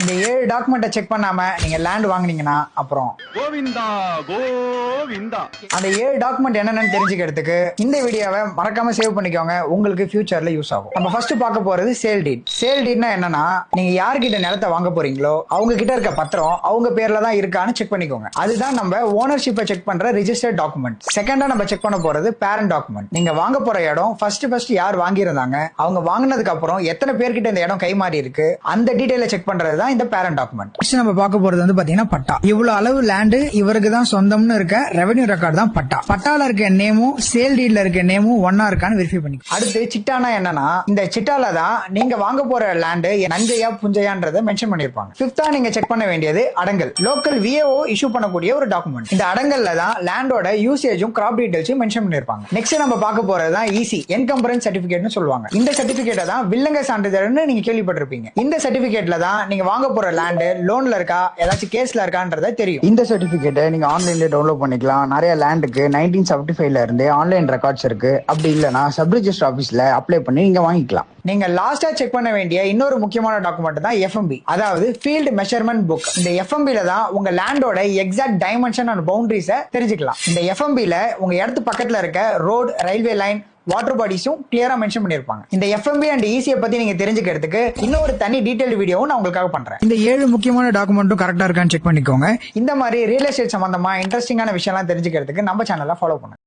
இந்த 7 டாக்குமெண்ட்டை செக் பண்ணாம நீங்க லேண்ட் வாங்குனீங்கன்னா அப்புறம் கோவிந்தா கோவிந்தா. அந்த 7 டாக்குமெண்ட் என்னென்னு தெரிஞ்சுக்கிறதுக்கு இந்த வீடியோவை மறக்காம சேவ் பண்ணிக்கோங்க, உங்களுக்கு ஃபியூச்சர்ல யூஸ் ஆகும். நம்ம ஃபர்ஸ்ட் பார்க்க போறது சேல் டீட். சேல் டீட்னா என்னன்னா, நீங்க யார்கிட்ட நிலத்தை வாங்க போறீங்களோ அவங்க கிட்ட இருக்க பத்திரம் அவங்க பேர்ல தான் இருக்கான்னு செக் பண்ணிக்கோங்க. அதுதான் நம்ம ஓனர்ஷிப்பை செக் பண்ற ரிஜிஸ்டர்ட் டாக்குமெண்ட். செகண்டா நம்ம செக் பண்ண போறது பேரண்ட் டாக்குமெண்ட். நீங்க வாங்க போற இடம் ஃபர்ஸ்ட் யார் வாங்கியிருந்தாங்க, அவங்க வாங்கினதுக்கு அப்புறம் எத்தனை பேர்கிட்ட இந்த இடம் கைமாறி இருக்கு, அந்த டீடைல செக் பண்றது இந்த பேரண்ட் டாக்குமெண்ட். நெக்ஸ்ட் நம்ம பார்க்க போறது வந்து பாத்தீங்கன்னா பட்டா. இவ்வளவு அளவு லேண்ட் இவருக்கு தான் சொந்தம்னு இருக்க ரெவென்யூ ரெக்கார்ட் தான் பட்டா. பட்டால இருக்க நேமும் சேல் டீட்ல இருக்க நேமும் ஒன்னா இருக்கான்னு வெரிஃபை பண்ணிக்கோ. அடுத்து சிட்டானா என்னன்னா, இந்த சிட்டால தான் நீங்க வாங்க போற லேண்ட் நஞ்சையா புஞ்சையான்றத மென்ஷன் பண்ணிருப்பாங்க. ஃபிஃப்த்தா நீங்க செக் பண்ண வேண்டியது அடங்கல். லோக்கல் விஏஓ இஷ்யூ பண்ணக்கூடிய ஒரு டாக்குமெண்ட். இந்த அடங்கல்ல தான் லேண்டோட யூசேஜும் கிராப் டீடைல்ஸும் மென்ஷன் பண்ணிருப்பாங்க. நெக்ஸ்ட் நம்ம பார்க்க போறது தான் ஈசி என்கம்பரன்ஸ் சர்டிபிகேட்னு சொல்லுவாங்க. இந்த சர்டிபிகேட்டை தான் வில்லங்க சான்றிதழ்னு நீங்க கேள்விப்பட்டிருப்பீங்க. இந்த சர்டிபிகேட்ல தான் நீங்க வாங்க போற லேண்ட் லோன்ல இருக்கா ஏதாச்சும் கேஸ்ல இருக்கான்றத தெரியும். இந்த சர்டிபிகேட்டை நீங்க ஆன்லைன்ல டவுன்லோட் பண்ணிக்கலாம். நிறைய லேண்டுக்கு 1975ல இருந்து ஆன்லைன் ரெக்கார்ட்ஸ் இருக்கு. அப்படி இல்லனா சப் ரிஜிஸ்டர் ஆபீஸ்ல அப்ளை பண்ணி நீங்க வாங்கிக்கலாம். நீங்க லாஸ்டா செக் பண்ண வேண்டிய இன்னொரு முக்கியமான டாக்குமெண்ட் தான் எஃப்எம்பி, அதாவது ஃபீல்ட் மெஷர்மெண்ட் புக். இந்த எஃப்எம்பில தான் உங்க லேண்டோட எக்ஸாக்ட் டைமென்ஷன் அண்ட் பவுண்டரிஸை தெரிஞ்சுக்கலாம். இந்த எஃப்எம்பில உங்க இடத்து பக்கத்துல இருக்க ரோடு, ரயில்வே லைன், வாட்டர் பாடிஸும் கிளியரா மென்ஷன் பண்ணிருப்பாங்க. இந்த எஃப்எம்பி அண்ட் ஈசியை பத்தி நீங்க தெரிஞ்சுக்கிறதுக்கு இன்னொரு தனி டீடைல் வீடியோவும் நான் உங்களுக்காக பண்றேன். இந்த 7 முக்கியமான டாக்குமெண்ட்டும் கரெக்டா இருக்கான்னு செக் பண்ணிக்கோங்க. இந்த மாதிரி ரியல் எஸ்டேட் சம்பந்தமா இன்ட்ரெஸ்டிங்கான விஷயம்லாம் தெரிஞ்சுக்கிறதுக்கு நம்ம சேனலை ஃபாலோ பண்ணுங்க.